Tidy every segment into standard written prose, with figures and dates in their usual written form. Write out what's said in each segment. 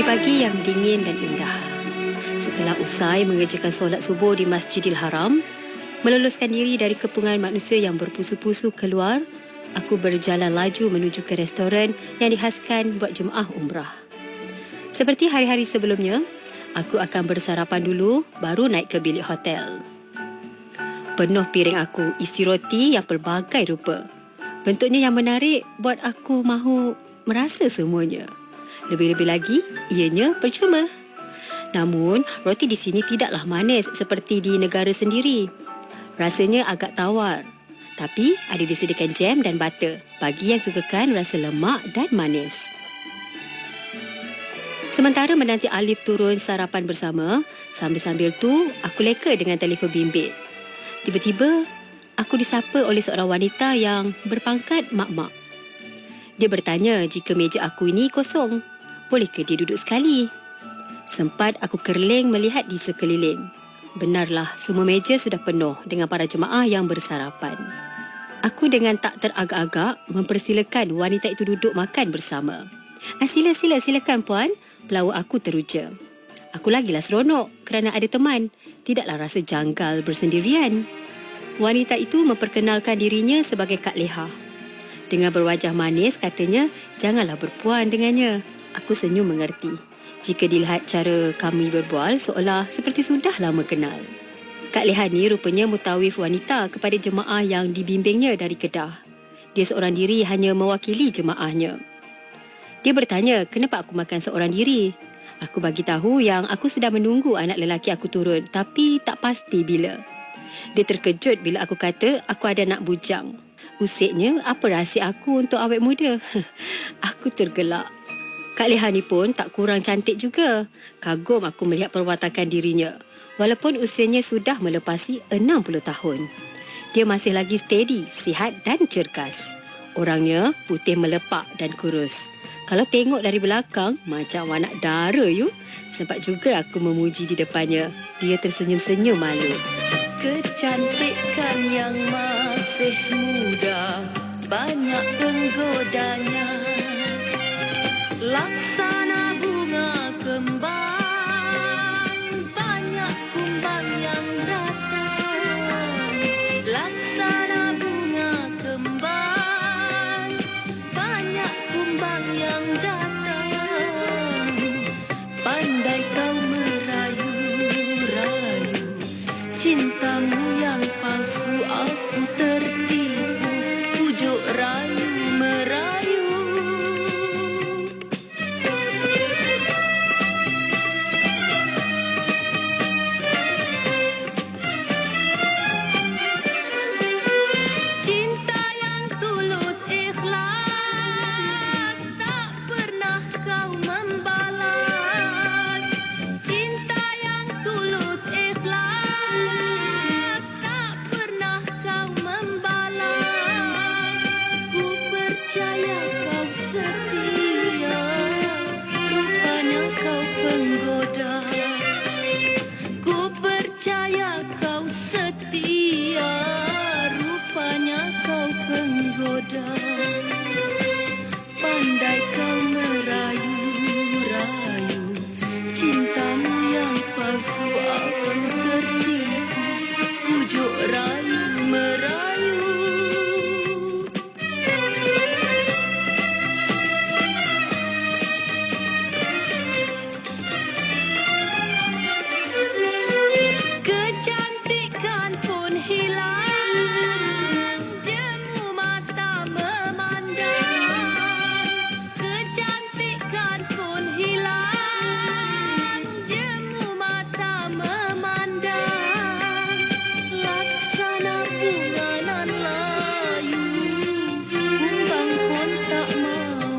Pagi-pagi yang dingin dan indah. Setelah usai mengerjakan solat subuh di Masjidil Haram, meluluskan diri dari kepungan manusia yang berpusu-pusu keluar, aku berjalan laju menuju ke restoran yang dihaskan buat jemaah umrah. Seperti hari-hari sebelumnya, aku akan bersarapan dulu baru naik ke bilik hotel. Penuh piring aku isi roti yang pelbagai rupa. Bentuknya yang menarik buat aku mahu merasa semuanya. Lebih-lebih lagi, ianya percuma. Namun, roti di sini tidaklah manis seperti di negara sendiri. Rasanya agak tawar. Tapi, ada disediakan jam dan butter bagi yang sukakan rasa lemak dan manis. Sementara menanti Alif turun sarapan bersama, sambil-sambil tu, aku leka dengan telefon bimbit. Tiba-tiba, aku disapa oleh seorang wanita yang berpangkat mak-mak. Dia bertanya jika meja aku ini kosong. Bolehkah dia duduk sekali? Sempat aku kerling melihat di sekeliling. Benarlah, semua meja sudah penuh dengan para jemaah yang bersarapan. Aku dengan tak teragak-agak mempersilakan wanita itu duduk makan bersama. Silakan puan, pelawak aku teruja. Aku lagilah seronok kerana ada teman. Tidaklah rasa janggal bersendirian. Wanita itu memperkenalkan dirinya sebagai Kak Leha. Dengan berwajah manis katanya, janganlah berpuan dengannya. Aku senyum mengerti. Jika dilihat cara kami berbual seolah seperti sudah lama kenal. Kak Leha ni rupanya mutawif wanita kepada jemaah yang dibimbingnya dari Kedah. Dia seorang diri hanya mewakili jemaahnya. Dia bertanya kenapa aku makan seorang diri. Aku bagi tahu yang aku sedang menunggu anak lelaki aku turun tapi tak pasti bila. Dia terkejut bila aku kata aku ada anak bujang. Usiknya, apa rahsia aku untuk awet muda? Aku tergelak. Kak Leha ni pun tak kurang cantik juga. Kagum aku melihat perwatakan dirinya. Walaupun usianya sudah melepasi 60 tahun. Dia masih lagi steady, sihat dan cergas. Orangnya putih melepak dan kurus. Kalau tengok dari belakang, macam anak dara you. Sempat juga aku memuji di depannya. Dia tersenyum-senyum malu. Kecantikan yang masih muda, banyak penggodanya. Laksana bunga kembang, banyak kumbang yang datang. Laksana bunga kembang, banyak kumbang yang datang. Pandai kau merayu-rayu, cintamu yang palsu aku tertipu, pujuk rayu merayu. Cinta yang tulus ikhlas, tak pernah kau membalas. Cinta yang tulus ikhlas, tak pernah kau membalas. Ku percaya kau setia, rupanya kau penggoda. Ku percaya kau setia, rupanya kau penggoda. Pandai kau merayu-rayu, cintamu yang palsu aku tertipu, pujuk rayu merayu. Kecantikan pun hilang, jemu mata memandang. Kecantikan pun hilang, jemu mata memandang. Laksana bunga nan layu, kumbang pun tak mau.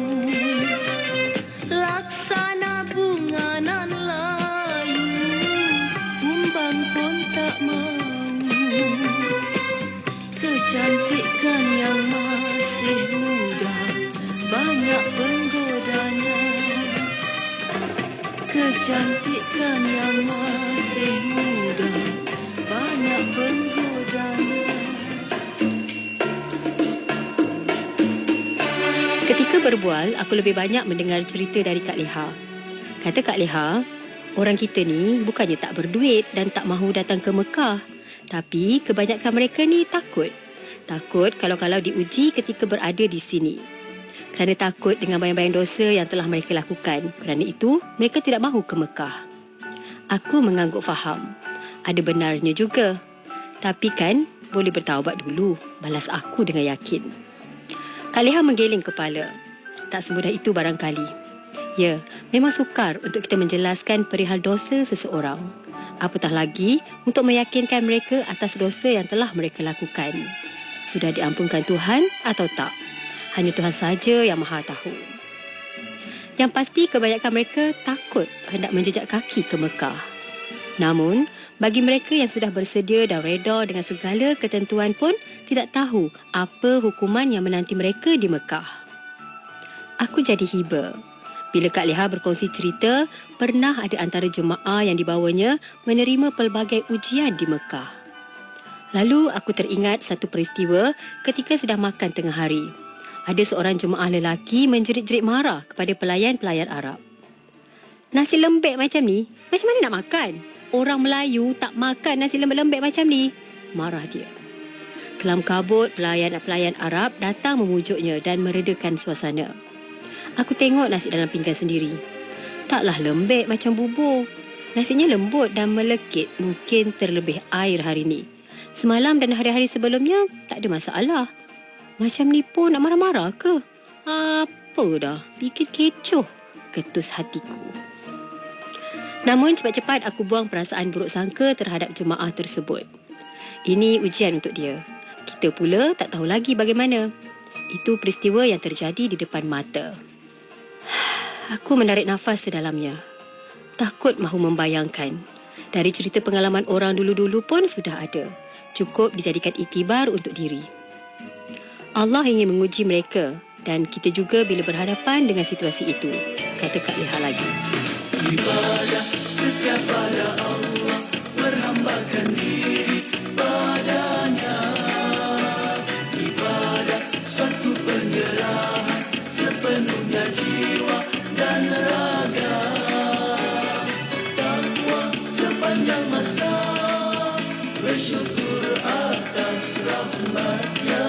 Laksana bunga nan layu, kumbang pun tak mau. Kecantikan yang masih muda, banyak penggodanya. Kecantikan yang masih muda, banyak penggodanya. Ketika berbual, aku lebih banyak mendengar cerita dari Kak Leha. Kata Kak Leha, orang kita ni bukannya tak berduit dan tak mahu datang ke Mekah. Tapi kebanyakan mereka ni takut. Takut kalau-kalau diuji ketika berada di sini. Kerana takut dengan bayang-bayang dosa yang telah mereka lakukan. Kerana itu, mereka tidak mahu ke Mekah. Aku mengangguk faham. Ada benarnya juga. Tapi kan, boleh bertaubat dulu, balas aku dengan yakin. Kak Leha menggeleng kepala. Tak semudah itu barangkali. Ya, memang sukar untuk kita menjelaskan perihal dosa seseorang. Apatah lagi untuk meyakinkan mereka atas dosa yang telah mereka lakukan. Sudah diampunkan Tuhan atau tak? Hanya Tuhan saja yang Maha tahu. Yang pasti kebanyakan mereka takut hendak menjejak kaki ke Mekah. Namun, bagi mereka yang sudah bersedia dan reda dengan segala ketentuan pun tidak tahu apa hukuman yang menanti mereka di Mekah. Aku jadi hiba bila Kak Leha berkongsi cerita pernah ada antara jemaah yang dibawanya menerima pelbagai ujian di Mekah. Lalu aku teringat satu peristiwa ketika sedang makan tengah hari. Ada seorang jemaah lelaki menjerit-jerit marah kepada pelayan-pelayan Arab. Nasi lembek macam ni, macam mana nak makan? Orang Melayu tak makan nasi lembek-lembek macam ni. Marah dia. Kelam kabut pelayan-pelayan Arab datang memujuknya dan meredakan suasana. Aku tengok nasi dalam pinggan sendiri. Taklah lembek macam bubur. Nasinya lembut dan melekit, mungkin terlebih air hari ni. Semalam dan hari-hari sebelumnya tak ada masalah. Macam ni pun nak marah-marah ke? Apa dah, bikin kecoh, ketus hatiku. Namun cepat-cepat aku buang perasaan buruk sangka terhadap jemaah tersebut. Ini ujian untuk dia. Kita pula tak tahu lagi bagaimana. Itu peristiwa yang terjadi di depan mata. Aku menarik nafas sedalamnya. Takut mahu membayangkan. Dari cerita pengalaman orang dulu-dulu pun sudah ada. Cukup dijadikan iktibar untuk diri. Allah ingin menguji mereka dan kita juga bila berhadapan dengan situasi itu, kata Kak Leha lagi. Ibadah setiap pada Allah, berhambakan diri padanya. Ibadah suatu penyerahan sepenuhnya jiwa dan raga. Takwa sepanjang masa, bersyukur atas rahmatnya.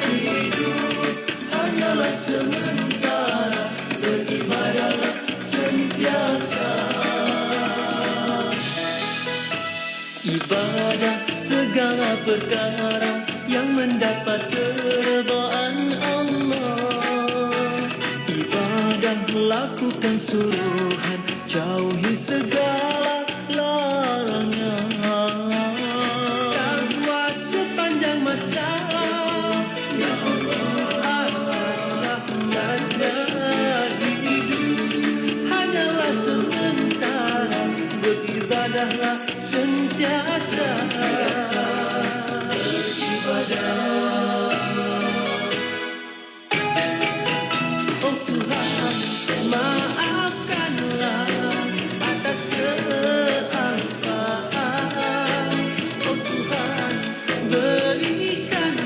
Hidup hanyalah sementara, beribadahlah sentiasa. Ibadah segala perkara yang mendapat keredaan Allah. Ibadah lakukan suruhan, jauhi segala larangan. Takwa sepanjang masa, ya Allah atas rahmatnya. Hidup hanyalah sementara, beribadahlah sentiasa. Oh Tuhan, maafkanlah atas kealpaan. Oh Tuhan, berikan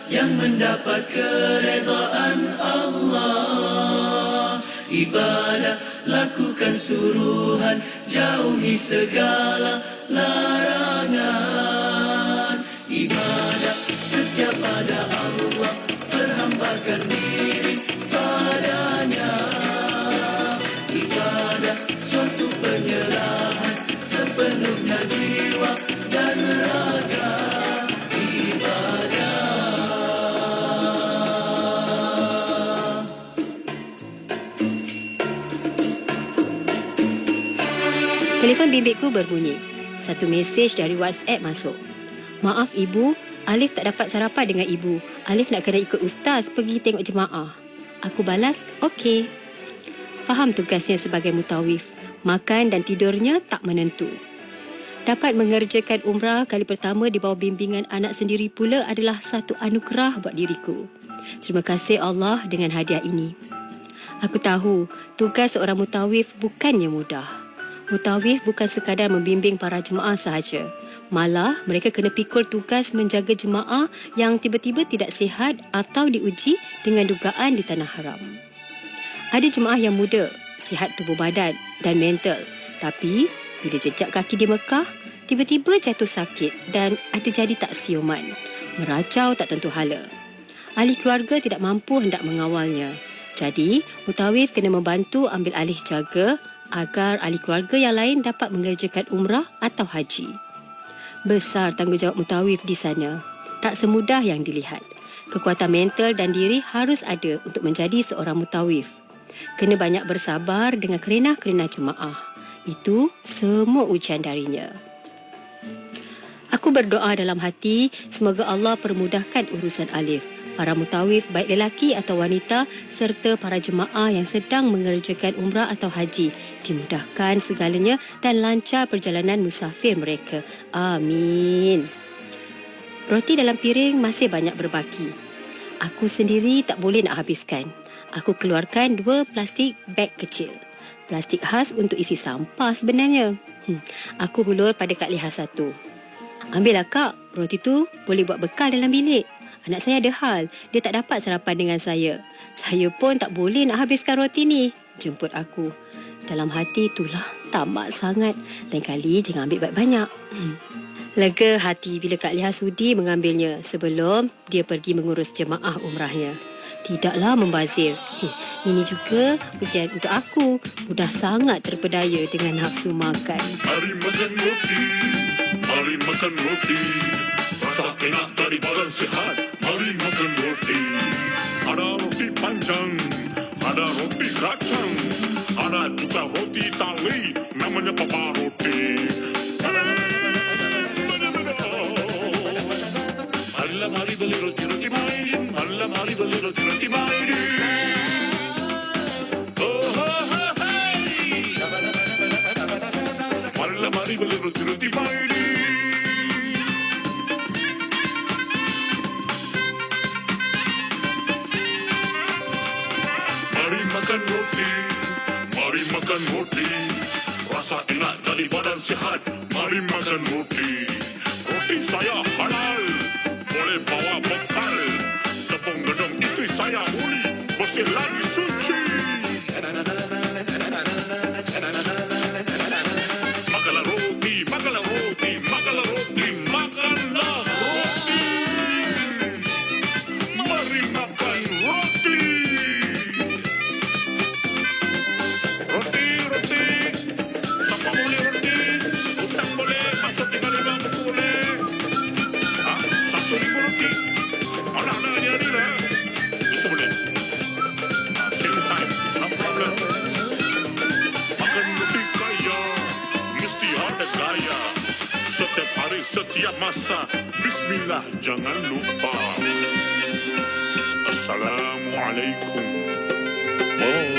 yang mendapat keredaan Allah. Ibadah lakukan suruhan, jauhi segala larangan. Ibadah setia pada Allah, perhambakan diri padanya. Ibadah suatu penyerahan sepenuhnya jiwa dan raga. Telefon bimbitku berbunyi. Satu mesej dari WhatsApp masuk. Maaf ibu, Alif tak dapat sarapan dengan ibu. Alif nak kena ikut ustaz pergi tengok jemaah. Aku balas, okey. Faham tugasnya sebagai mutawif. Makan dan tidurnya tak menentu. Dapat mengerjakan umrah kali pertama di bawah bimbingan anak sendiri pula adalah satu anugerah buat diriku. Terima kasih Allah dengan hadiah ini. Aku tahu tugas seorang mutawif bukannya mudah. Mutawif bukan sekadar membimbing para jemaah sahaja. Malah, mereka kena pikul tugas menjaga jemaah yang tiba-tiba tidak sihat atau diuji dengan dugaan di tanah haram. Ada jemaah yang muda, sihat tubuh badan dan mental. Tapi, bila jejak kaki di Mekah, tiba-tiba jatuh sakit dan ada jadi tak siuman. Meracau tak tentu hala. Ahli keluarga tidak mampu hendak mengawalnya. Jadi, mutawif kena membantu ambil alih jaga agar ahli keluarga yang lain dapat mengerjakan umrah atau haji. Besar tanggungjawab mutawif di sana. Tak semudah yang dilihat. Kekuatan mental dan diri harus ada untuk menjadi seorang mutawif. Kena banyak bersabar dengan kerenah-kerenah jemaah. Itu semua ujian darinya. Aku berdoa dalam hati, semoga Allah permudahkan urusan Alif, para mutawif baik lelaki atau wanita serta para jemaah yang sedang mengerjakan umrah atau haji, dimudahkan segalanya dan lancar perjalanan musafir mereka. Amin. Roti dalam piring masih banyak berbaki. Aku sendiri tak boleh nak habiskan. Aku keluarkan 2 plastik beg kecil. Plastik khas untuk isi sampah sebenarnya. Aku hulur pada Kak Liha satu. Ambillah Kak, roti tu boleh buat bekal dalam bilik. Anak saya ada hal, dia tak dapat sarapan dengan saya. Saya pun tak boleh nak habiskan roti ni. Jemput aku. Dalam hati itulah tamak sangat. Lain kali jangan ambil banyak-banyak. Lega hati bila Kak Liha sudi mengambilnya sebelum dia pergi mengurus jemaah umrahnya. Tidaklah membazir. Ini juga ujian untuk aku. Mudah sangat terpedaya dengan nafsu makan. Mari makan roti, mari makan roti. Rasa enak dari badan sihat. Mari makan roti. Ada roti panjang, ada roti kacang, ada juga roti tali, namanya papa roti. Marilah mari beli roti-roti Maidin, marilah mari beli roti-roti Maidin. Marilah mari beli roti-roti Maidin. Mari makan roti, mari makan roti. Rasa enak dari badan sihat. Mari makan roti. Roti saya halal, boleh bawa bekal. Tepung gedung isteri saya uli, bersih lagi suci. Makanlah roti, makanlah roti, makanlah roti, makanlah roti. Mari makan roti. Roti, roti, siapa boleh roti? Utang boleh, masuk 3.500 boleh. 1.000 roti. Anak-anak jadi lah. Bisa boleh. Same time, no problem. Makan roti kaya, mesti ada gaya. Setiap hari, setiap masa. Bismillah, jangan lupa. Assalamualaikum. Bye.